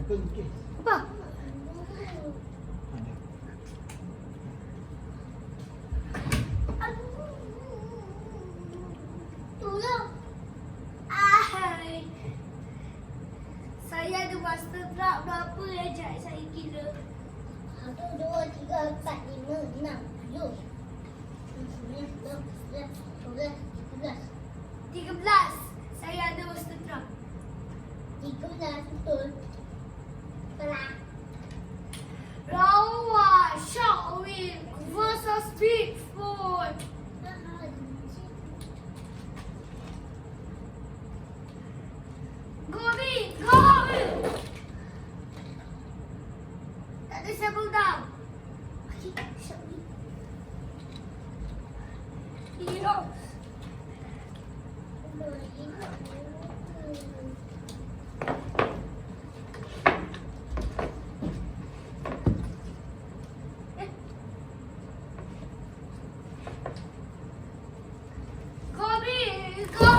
lukis. Apa? Ada. Tolong. Ahai. Saya ada master truck berapa ya, Jat? Saya kira. 1, 2, 3, 4, 5, 6, 7, 9, 10, 11, 12, 13. Saya ada master truck. 13 betul. Betul. Rawa Sharkwing versus Bigfoot. Gobi, go! Tak ada siapa dah. Hero. Gobi, go!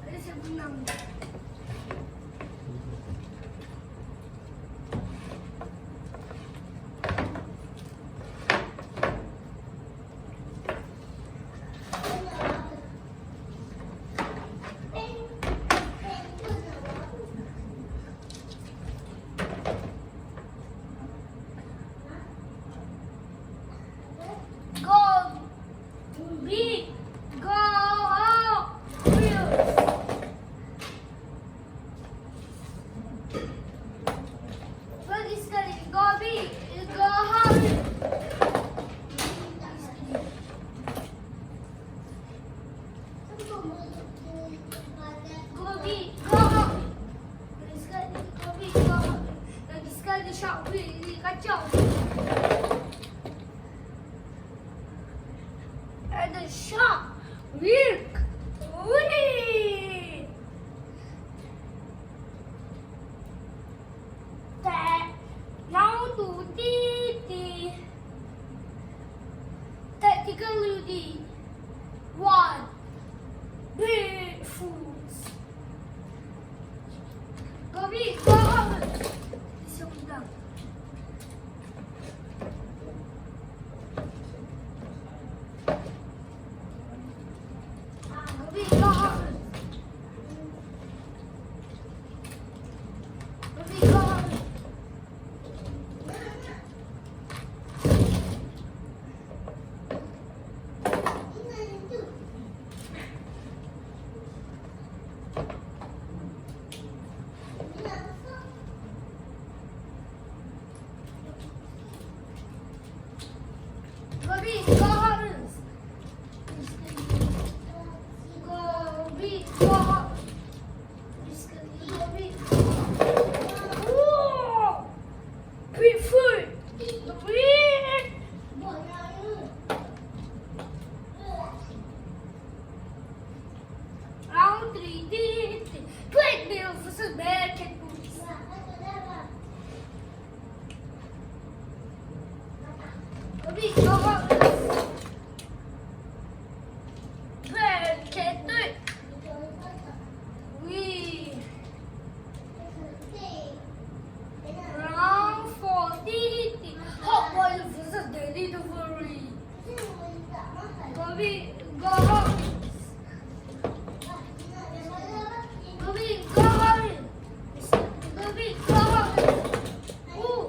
Ada siapa menang? Gobi, go! Pergi sekali, Gobi, go! Gobi, go! Pergi sekali, Gobi, go! Lagi sekali, Sharkwing kacau. Ada Sharkwing. Wih! Tak, now to Titi. Tactically, 1, big foods. Gobi, go! Siapa menang? Gobi, go! Gobi, go! Gobi, go! Gobi, go! Gobi. Wow! Bigfoot! Wih! Round 3, Titi. Great deal versus Bearcat Boots. Gobi, go! Bearcat Boots. Wih! Round 4, Titi. Hot Boy versus Daddy the Furry. Gobi, go! Gobi, go! Gobi, go! Ooh!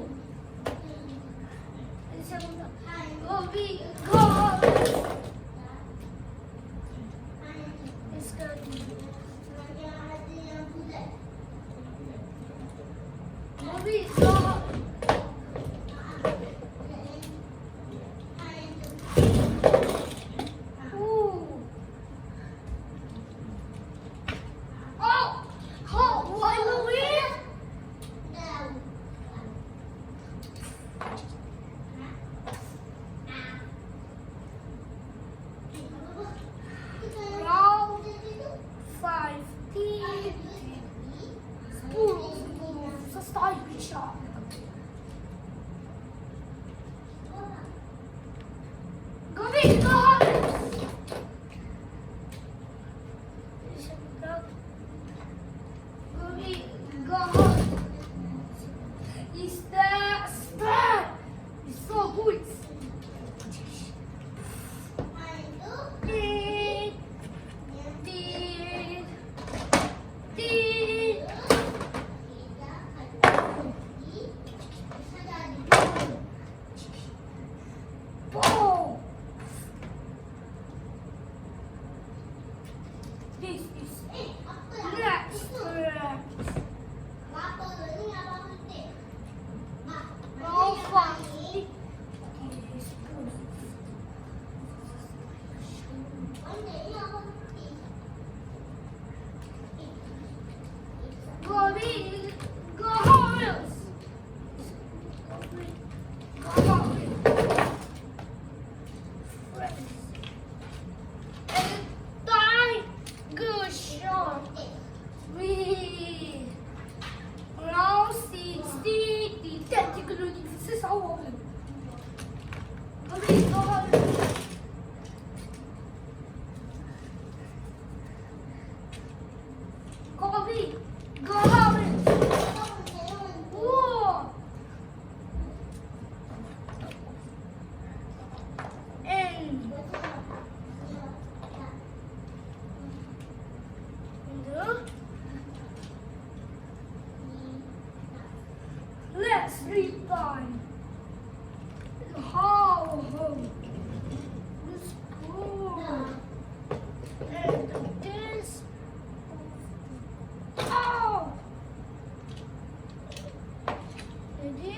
Gobi, go! Gobi, go! Ooh! Oh! Oh! What in the wind? Round 5, Titi. Spool sa Tiger Shark. Gobi, go! Gobi, go! Dette kunne du se sammen. Kom hit, nå har du. Kom hit. Gå her ut. Wow. En. Let's read time. How? Let's go. And this. Oh. Ready?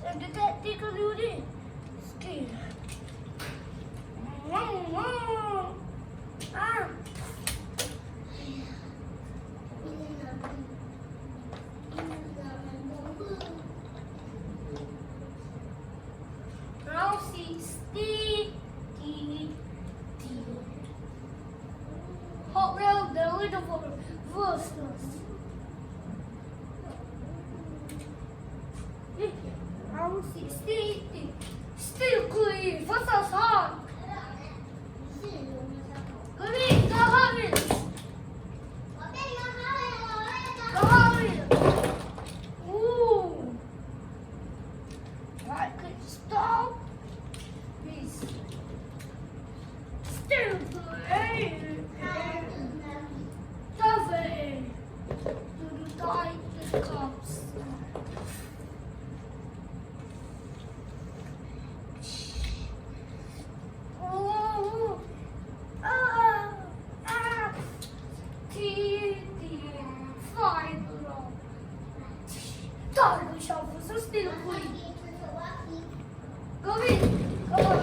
And the tactical duty. Still. Ah. Now 60. Hot rail, the little versus. Round 60. Still clear. What's us hard? Come in, go Harris. Go Harris. Ooh. Right, could you stop? Please. Still clear. Cover. To the tight the cups. Oh, Tiger shovels are still clean. Go in. Go on.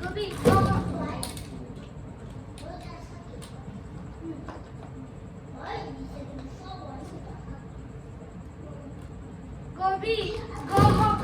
Go in. Go on. Go in. Go on.